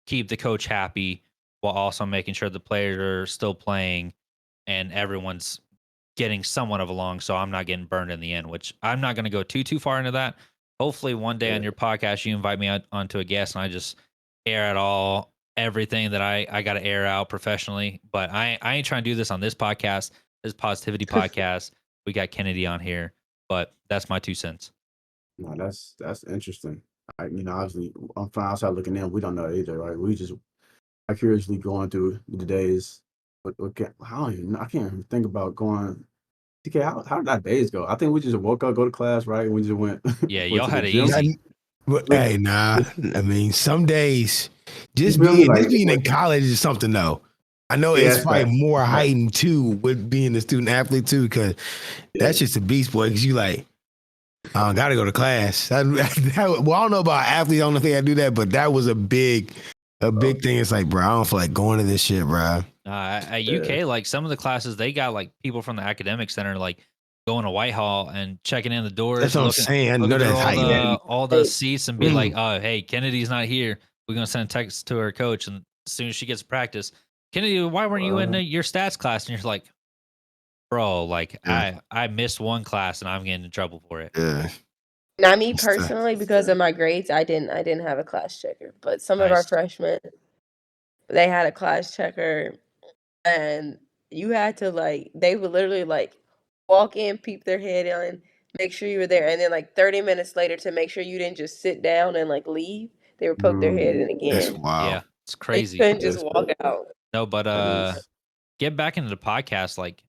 keep the coach happy while also making sure the players are still playing and everyone's getting somewhat of along, so I'm not getting burned in the end, which I'm not going to go too far into that. Hopefully one day on Yeah. your podcast you invite me onto a guest and I just air out all everything that I got to air out professionally. But I ain't trying to do this on this podcast. This positivity podcast. We got Kennedy on here, but that's my 2 cents. No, that's interesting. Obviously, I'm from outside looking in. We don't know either, right? We just are curiously going through the days. I don't even know. I can't even think about going. TK, how did that days go? I think we just woke up, go to class, right? And we just went Yeah, went y'all to the had it gym. easy. But We, hey, nah. I mean, some days you just feel me? being in college is something though. I know Yeah, it's that's probably fact. more Fact. heightened too with being a student athlete too, because Yeah. that's just a beast boy. Because you like, I gotta go to class. Well, I don't know about athletes. I don't know if they do that, but that was a big thing. It's like, bro, I don't feel like going to this shit, bro. At Yeah. UK, like some of the classes, they got like people from the academic center, like going to Whitehall and checking in the doors. That's what I'm saying. I know looking through that's hype. all the seats and be Mm. like, oh, hey, Kennedy's not here. We're gonna send a text to her coach, and as soon as she gets to practice, Kennedy, why weren't you in your stats class? And you're like, bro, like I missed one class and I'm getting in trouble for it. Yeah. Not me personally, because of my grades, I didn't have a class checker. But some of our Nice. freshmen, they had a class checker, and you had to they would literally walk in, peep their head in, make sure you were there, and then 30 minutes later to make sure you didn't just sit down and leave, they would poke their head in That's again. wild. Yeah, it's You crazy. couldn't just walk out. No, but get back into the podcast. Like,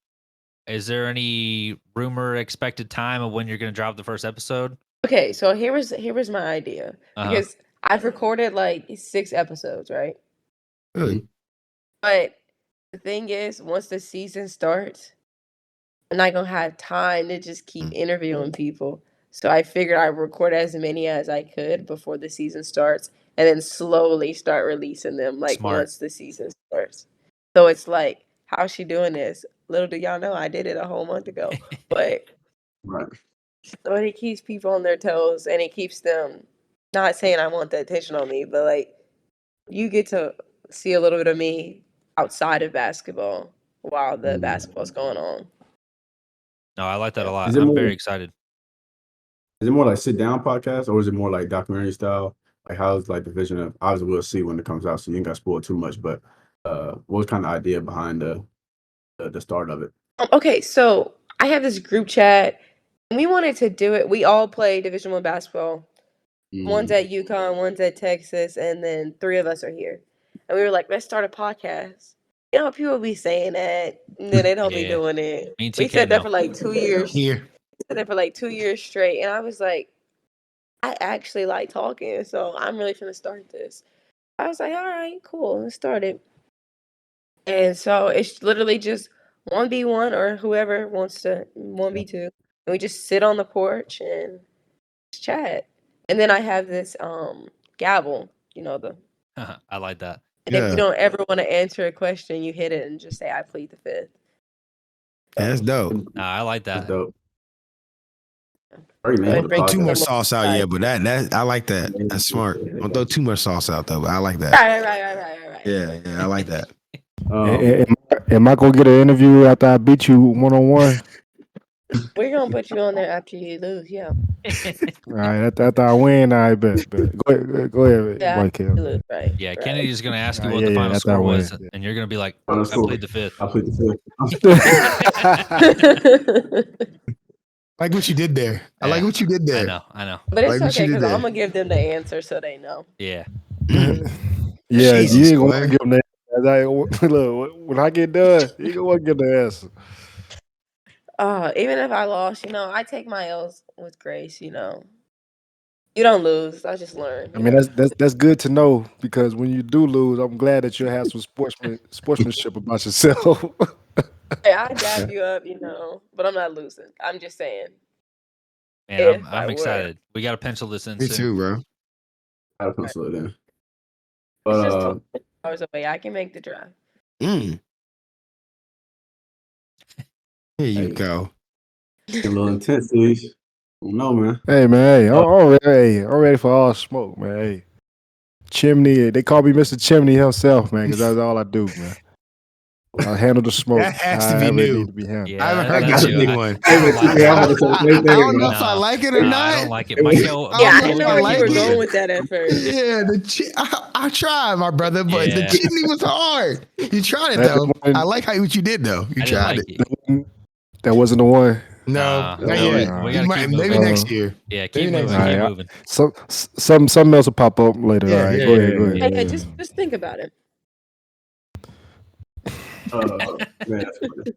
is there any rumor expected time of when you're gonna drop the first episode? Okay, so here was my idea. Because I've recorded 6 episodes, right? Good. But the thing is, once the season starts, I'm not gonna have time to just keep interviewing people. So I figured I'd record as many as I could before the season starts, and then slowly start releasing them Smart. once the season starts. So it's like, how's she doing this? Little do y'all know, I did it a whole month ago. But Right. so it keeps people on their toes, and it keeps them, not saying I want the attention on me, but you get to see a little bit of me outside of basketball while the basketball's going on. No, I like that a lot. Is it I'm more- very excited. Is it more like sit down podcast or is it more like documentary style? Like how's the vision of, obviously we'll see when it comes out, so you ain't got spoiled too much, but what was kind of idea behind the start of it? Okay, so I have this group chat, and we wanted to do it. We all play Division I basketball. One's at UConn, one's at Texas, and then 3 of us are here. And we were like, let's start a podcast. You know, people be saying that, and then they don't be Yeah. doing it. Me and We TK said that know. for 2 years. Here. Said that for 2 years straight, and I was like, I actually like talking, so I'm really finna start this. I was like, all right, cool, let's start it. And so it's literally just 1v1 or whoever wants to 1v2. And we just sit on the porch and just chat. And then I have this gavel, the I like that. and if Yeah. you don't ever want to answer a question, you hit it and just say I plead the fifth. Yeah, that's dope. No, I like That's that. dope. Great name But of the bring Too podcast. much sauce out yet, but that I like that. That's smart. Don't throw too much sauce out though, but I like that. Right. Yeah, I like that. Am I gonna get an interview after I beat you 1-on-1? We're gonna put you on there after you lose, yeah. All right, after I win, I bet. Go ahead, Yeah, Mykel. you lose, right. Yeah, right. Kennedy's gonna ask you Yeah, what the yeah, final that's how I score win. was, and you're gonna be like, Final I score. plead the fifth. I plead the fifth. Like what you did there. I like Yeah. what you did there. I know. But it's Like what you okay, did because there. I'm gonna give them the answer so they know. Yeah. Yeah, Jesus, you ain't gonna boy. give them that. Look, when I get done, you gonna want to give the answer. Even if I lost, I take my L's with grace, You don't lose. I just learn. I mean, that's good to know, because when you do lose, I'm glad that you have some sportsmanship about yourself. Hey, I dab you up, but I'm not losing. I'm just saying. Man, If I I'm would. excited. We gotta pencil this in Me soon. too, bro. I pencil it in. It's But just 12 hours away. I can make the drive. Here you go. a little intense, Luis. I don't know, man. Hey man, I'm ready for all smoke, man. Hey, Chimney, they call me Mr. Chimney himself, man, because that's all I do, man. I handle the smoke That has to be however it new. need to be handled. Yeah, I haven't heard that's that new. big I- one. I don't like Yeah, I'm that. about to say the same I thing, don't know bro. if I like it or not. I don't like it. Mykel, Yeah, I know didn't if know I where like you were it. going with that at first. Yeah, I tried, my brother, but the Yeah. chimney was hard. You tried it That though. one- I like what you did though. You I didn't tried like it. it. That wasn't the one. No, Nah, not no, yet. we You gotta might- keep maybe moving. next year. Yeah, keep Maybe moving. next Keep year. moving. Something else will pop up later. Yeah, all right, yeah, go ahead, yeah, go ahead. Hey, yeah. just think about it. Man, that's funny.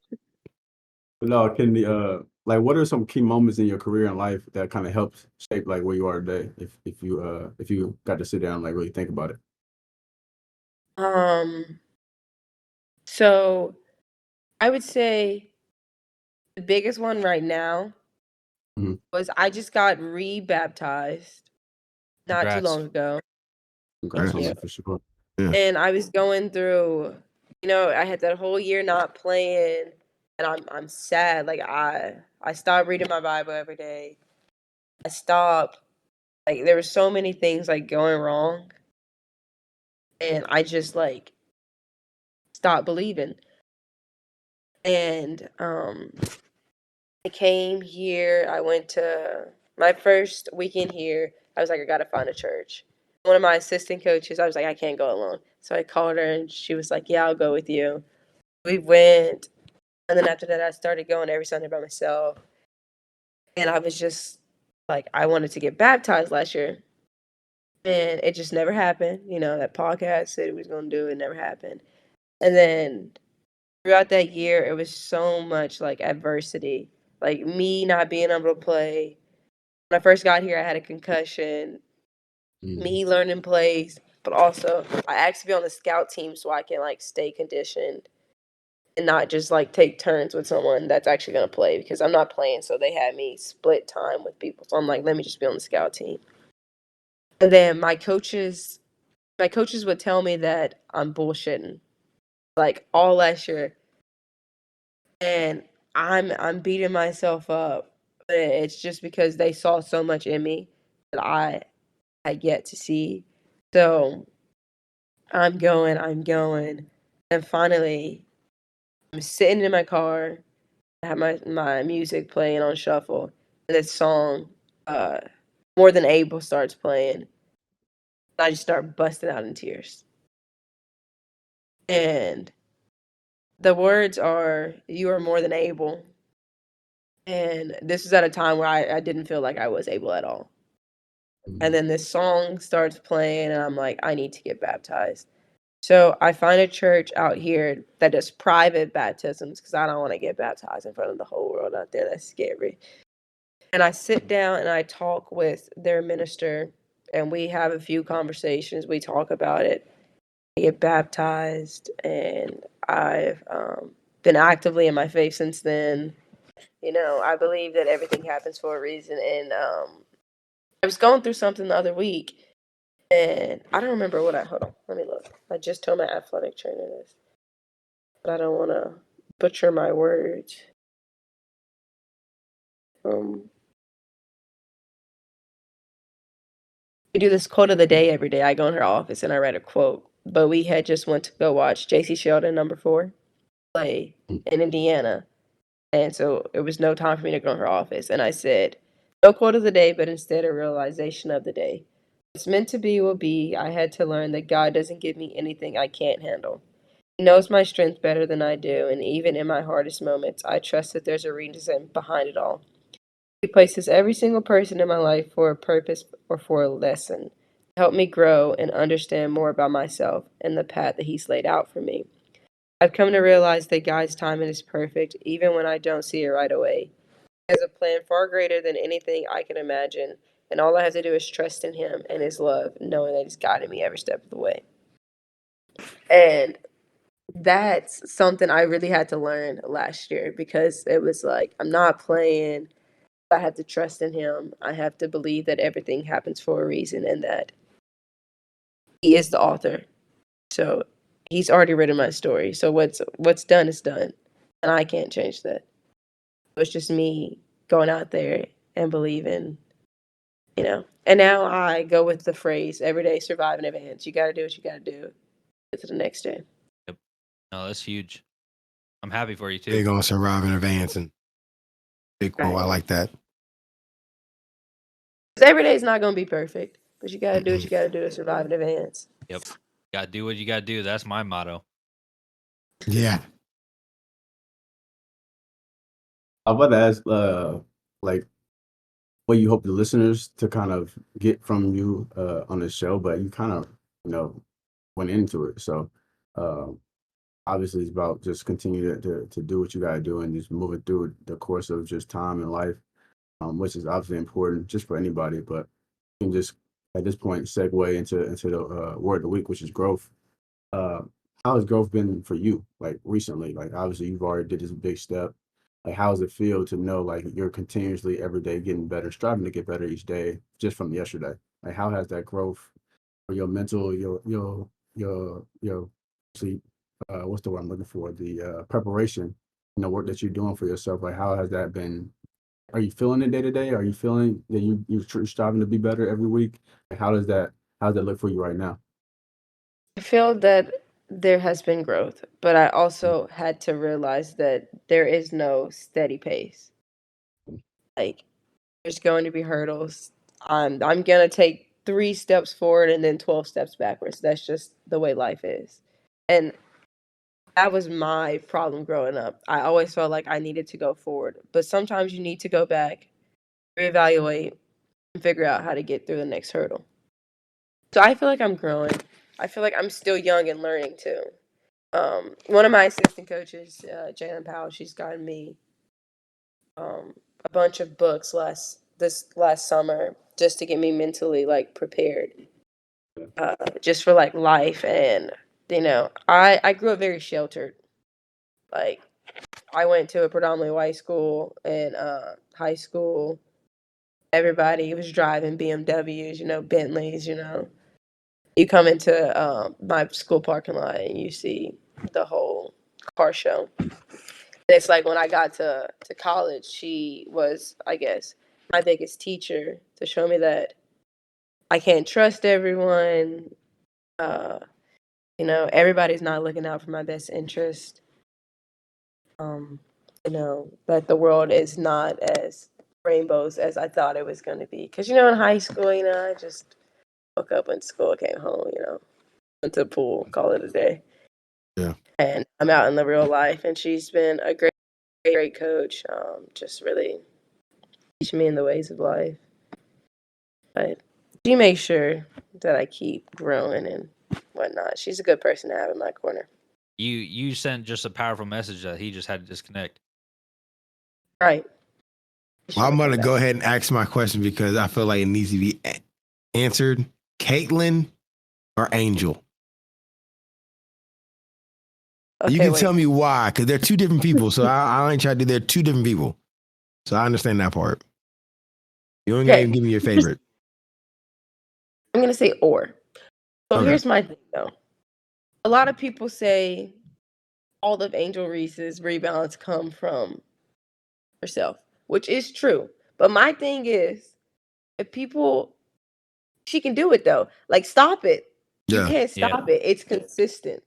But no, can the what are some key moments in your career and life that kind of helped shape where you are today? If you got to sit down and really think about it. So I would say the biggest one right now Mhm. was I just got rebaptized not too Congrats. long ago. Congrats on you. that for sure. And I was going through, I had that whole year not playing, and I'm sad. I stopped reading my Bible every day. I stopped. Like, there were so many things, like, going wrong, and I just, like, stopped believing. And, I came here, I went to my first weekend here, I was like, "I gotta find a church." One of my assistant coaches, I was like, "I can't go alone." So I called her, and she was like, "Yeah, I'll go with you." We went, and then after that, I started going every Sunday by myself, and I was just like, I wanted to get baptized last year, and it just never happened. That podcast said it was gonna do, it never happened. And then throughout that year, it was so much, like, adversity, like, me not being able to play. When I first got here, I had a concussion, me learning plays, but also I asked to be on the scout team so I can, like, stay conditioned and not just, like, take turns with someone that's actually gonna play because I'm not playing, so they had me split time with people. So I'm like, "Let me just be on the scout team." And then my coaches would tell me that I'm bullshitting, like, all last year, and I'm beating myself up, but it's just because they saw so much in me that I had yet to see. So I'm going, and finally, I'm sitting in my car, I have my music playing on shuffle, and this song, uh, More Than Able starts playing, and I just start busting out in tears. And the words are, "You are more than able." And this is at a time where I didn't feel like I was able at all. And then this song starts playing, and I'm like, I need to get baptized. So I find a church out here that does private baptisms because I don't want to get baptized in front of the whole world out there. That's scary. And I sit down and I talk with their minister, and we have a few conversations. We talk about it. I get baptized, and I've been actively in my faith since then. I believe that everything happens for a reason. And I was going through something the other week, and I don't remember hold on, let me look. I just told my athletic trainer this, but I don't want to butcher my words. Um, we do this quote of the day every day. I go in her office and I write a quote, but we had just went to go watch JC Sheldon #4 play in Indiana. And so it was no time for me to go in her office. And I said, no quote of the day, but instead a realization of the day. What's meant to be will be. I had to learn that God doesn't give me anything I can't handle. He knows my strength better than I do, and even in my hardest moments, I trust that there's a reason behind it all. He places every single person in my life for a purpose or for a lesson, to help me grow and understand more about myself and the path that He's laid out for me. I've come to realize that God's timing is perfect, even when I don't see it right away. He has a plan far greater than anything I can imagine, and all I have to do is trust in Him and His love, knowing that He's guiding me every step of the way. And that's something I really had to learn last year because it was like, I'm not playing. I have to trust in Him. I have to believe that everything happens for a reason and that He is the author. So He's already written my story. So what's done is done, and I can't change that. It's just me going out there and believing. And now I go with the phrase, every day survive in advance. You got to do what you got to do. Get to the next day. Yep. No, that's huge. I'm happy for you too. Big on surviving advancing. Big quote. I like that. Because every day is not going to be perfect, but you got to do what you got to do to survive in advance. Yep. Got to do what you got to do. That's my motto. Yeah. I was about to ask, like, what you hope the listeners to kind of get from you on the show, but you kind of, went into it. So, uh, obviously, it's about just continue to do what you got to do and just moving through the course of just time and life, which is obviously important just for anybody. But you can just at this point segue into the word of the week, which is growth. Uh, how has growth been for you, like recently? Like obviously you've already did this big step. Like how does it feel to know like you're continuously every day getting better, striving to get better each day just from yesterday? Like how has that growth or your mental, your sleep, what's the word I'm looking for? The preparation and the work that you're doing for yourself, like how has that been Are you feeling it day to day? Are you feeling that you're striving to be better every week? Like, how does that look for you right now? I feel that there has been growth, but I also had to realize that there is no steady pace. Like there's going to be hurdles. I'm gonna take 3 steps forward and then 12 steps backwards. That's just the way life is. And that was my problem growing up. I always felt like I needed to go forward, but sometimes you need to go back, reevaluate, and figure out how to get through the next hurdle. So I feel like I'm growing. I feel like I'm still young and learning too. One of my assistant coaches, Jalen Powell, she's gotten me a bunch of books this last summer just to get me mentally like prepared, just for like life. And I grew up very sheltered. Like I went to a predominantly white school and high school. Everybody was driving BMWs, Bentleys. You come into my school parking lot and you see the whole car show. It's like when I got to college, she was, I guess, my biggest teacher to show me that I can't trust everyone. Uh, everybody's not looking out for my best interest. Um, that the world is not as rainbows as I thought it was going to be. Because, in high school, I just woke up, went to school, came home, went to the pool, call it a day. Yeah. And I'm out in the real life, and she's been a great coach, just really teaching me in the ways of life. But she makes sure that I keep growing and whatnot. She's a good person to have in my corner. You sent just a powerful message that he just had to disconnect. Right. Well, I'm going to go ahead and ask my question because I feel like it needs to be answered. Caitlin or Angel? Okay, you can tell me why, because they're two different people. So I ain't trying to do. They're two different people. So I understand that part. You ain't even give me your favorite. I'm gonna say or. So Okay. here's my thing though. A lot of people say all of Angel Reese's rebounds come from herself, which is true. But my thing is, she can do it though. Like, stop it. You Yeah. can't stop it. It's consistent.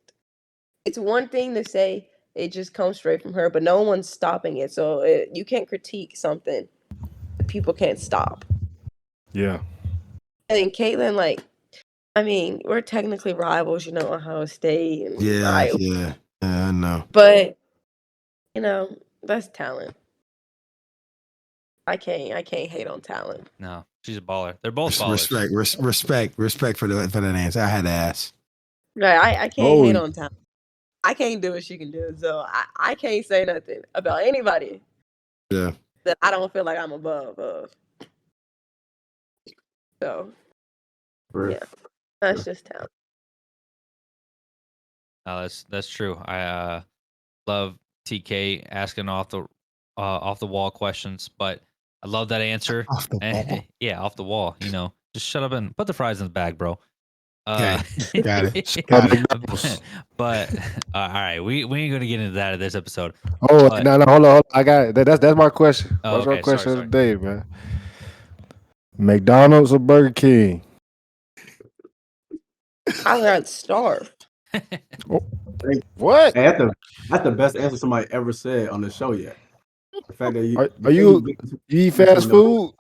It's one thing to say it just comes straight from her, but no one's stopping it. So you can't critique something that people can't stop. Yeah. And then Caitlin, like, I mean, we're technically rivals, Ohio State and Yeah. Iowa. Yeah. I know. But, that's talent. I can't hate on talent. No, she's a baller. They're both ballers. Respect for that answer. I had to ask. Right, I can't hate on talent. I can't do what she can do, so I can't say nothing about anybody. Yeah. That I don't feel like I'm above of. So, yeah, that's just talent. No, that's true. I love TK asking off the wall questions, but I love that answer. Off the wall. Yeah, off the wall. Just shut up and put the fries in the bag, bro. Okay. Got it. But all right, we ain't gonna get into that in this episode. Oh no, hold on. I got it. That's my question. Oh, That's okay, my question sorry. of the day, man. McDonald's or Burger King? I got starved. What? Hey, that's the best answer somebody ever said on the show yet. The fact that you eat fast food?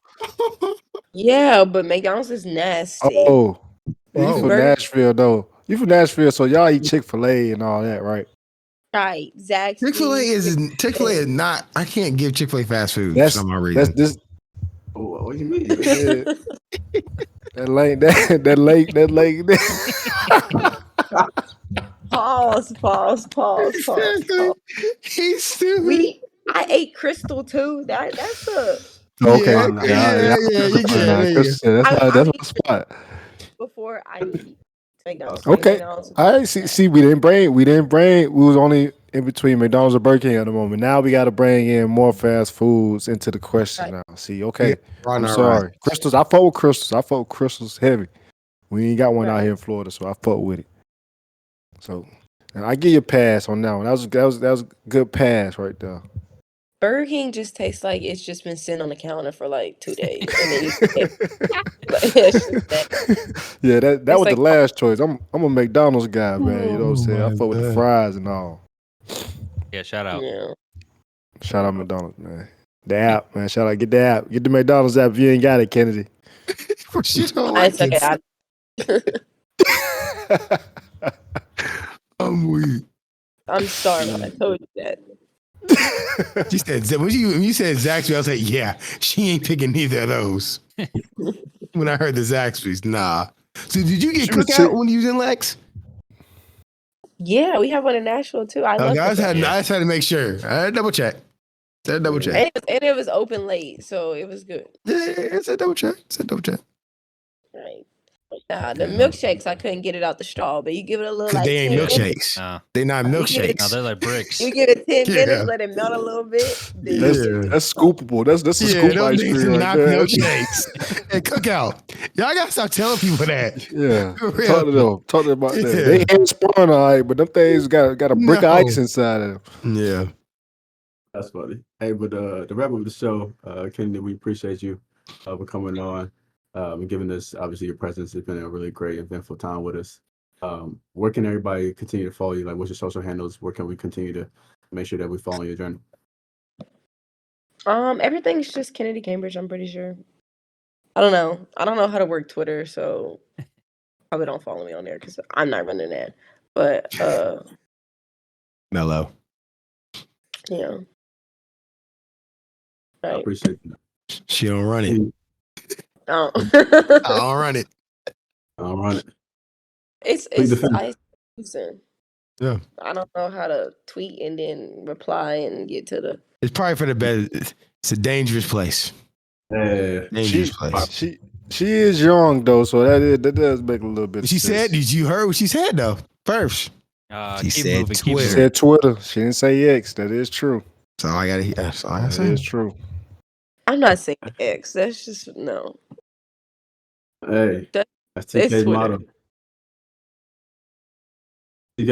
Yeah, but McDonald's is nasty. Oh, you from Nashville though? You from Nashville, so y'all eat Chick-fil-A and all that, right? Right, Zaxby's. Chick-fil-A is not. I can't give Chick-fil-A fast food for some reason. What do you mean? That lake. Pause. He's stupid. I ate Crystal too. That's a okay. Yeah. That's my spot. Before I eat McDonald's. Okay. All right. See, we didn't bring. We was only in between McDonald's and Burger King at the moment. Now we got to bring in more fast foods into the question. Now, see, okay. Yeah, I'm sorry. Crystals. I fuck with Crystals. I fuck with Crystals heavy. We ain't got one out here in Florida, so I fuck with it. So, and I give you a pass on that one. That was a good pass right there. Burger King just tastes like it's just been sitting on the counter for like 2 days, and then you like, it's just that. Yeah, that It's was the like, last choice. I'm a McDonald's guy, man. You know what I'm Oh saying? I my fuck with the God. fries and all. Yeah, shout out. yeah. Shout out McDonald's, man. The app, man. Shout out. Get the app. Get the McDonald's app if you ain't got it, Kennedy. She don't I like suck it. it. I'm weak. I'm starving. I told you that. She said, when you said Zaxby, I was like, yeah, she ain't picking neither of those. When I heard the Zaxby's, nah. So did you get She was Cookout when you was in Lex? Yeah, we have one in Nashville too. I love Okay, I Cookout. just had to make sure. I had to double check. And it was open late, so it was good. Yeah, it's a double check. Right. The milkshakes, I couldn't get it out the straw, but you give it a little Because like they ain't 10 minutes. milkshakes. No, They're not You give it- no, milkshakes. they're like bricks. You give it 10 Yeah. minutes, let it melt a little bit. Then That's scoopable. That's a scoop those ice niggas cream are right not there. milkshakes. Hey, Cookout. Y'all gotta stop telling people that. Yeah. For real. Talk to them. Talk to them about that. Yeah. They ain't spun all right, but them things got a brick of No. ice inside of them. Yeah. That's funny. Hey, but the wrap up of the show, Kennedy, we appreciate you for coming on and giving us obviously your presence. It's been a really great, eventful time with us. Where can everybody continue to follow you? Like, what's your social handles? Where can we continue to make sure that we follow your journey? everything's just Kennedy Cambridge, I'm pretty sure. I don't know. I don't know how to work Twitter, so probably don't follow me on there because I'm not running that. But Mellow. yeah. I Right. appreciate that. She don't run it. Oh. I don't run it. I'll run it. It's defend. listen. Yeah. I don't know how to tweet and then reply and get to the. It's probably for the best. It's a dangerous place. Dangerous place. She is young though, so that does make a little bit. She of sense. said, did you heard what she said though? First. She Keep said moving, keep Twitter. She moving. said Twitter. She didn't say X. That is true. That's all I gotta hear. That's all I gotta That say. is true. I'm not saying X. That's just no. Hey, That- that's it's TK's Twitter. motto. TK,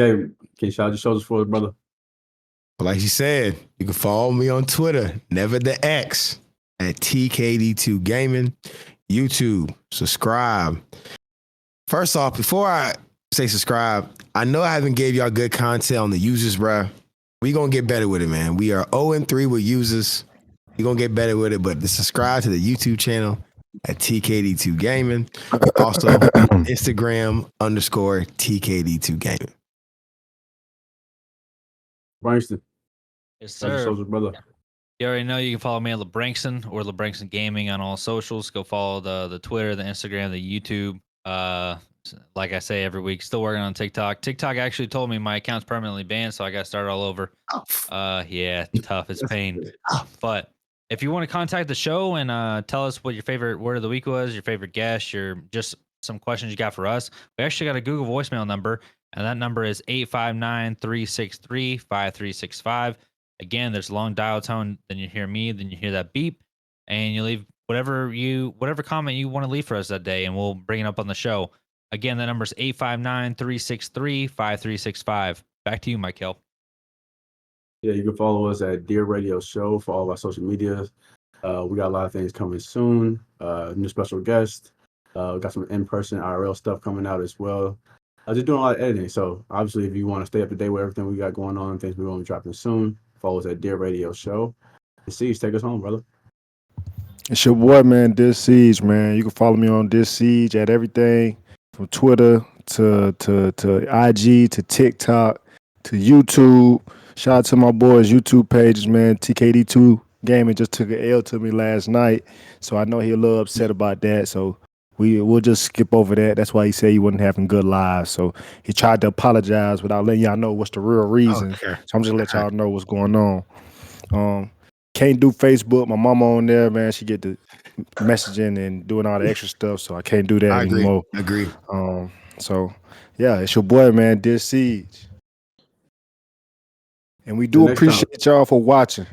can you shout your shoulders for us, brother? But like she said, you can follow me on Twitter, never the X, at TKD2 Gaming. YouTube, subscribe. First off, before I say subscribe, I know I haven't gave y'all good content on the users, bruh. We gonna get better with it, man. We are 0-3 with users. We gonna get better with it, but subscribe to the YouTube channel at TKD2 Gaming. Also, Instagram _TKD2 Gaming. Bryanston, Yes, shout your sir. shoulders, brother. You already know you can follow me at LeBrankson or LeBrankson Gaming on all socials. Go follow the Twitter, the Instagram, the YouTube. Like I say every week, still working on TikTok. TikTok actually told me my account's permanently banned, so I got to start all over. Yeah, tough. It's pain. But if you want to contact the show and tell us what your favorite word of the week was, your favorite guest, your just some questions you got for us, we actually got a Google voicemail number, and that number is 859-363-5365. Again, there's a long dial tone. Then you hear me. Then you hear that beep, and you leave whatever comment you want to leave for us that day, and we'll bring it up on the show. Again, that number is 859-363-5365. Back to you, Mykel. Yeah, you can follow us at Dear Radio Show for all our social medias. We got a lot of things coming soon. New special guest. We got some in-person IRL stuff coming out as well. Just doing a lot of editing. So obviously, if you want to stay up to date with everything we got going on, things we're going to be dropping soon, follow us at Dear Radio Show. And Siege, take us home, brother. It's your boy, man, This Siege, man. You can follow me on This Siege at everything from Twitter to IG to TikTok to YouTube. Shout out to my boys' YouTube pages, man. TKD2 Gaming just took an L to me last night, so I know he a little upset about that. So we'll just skip over that. That's why he said he wasn't having good lives. So he tried to apologize without letting y'all know what's the real reason. Okay. So I'm just let y'all know what's going on. Can't do Facebook. My mama on there, man. She get the messaging and doing all the extra stuff, so I can't do that anymore. Agree. So yeah, it's your boy, man, Dear Siege. And we do Till next time. appreciate y'all for watching.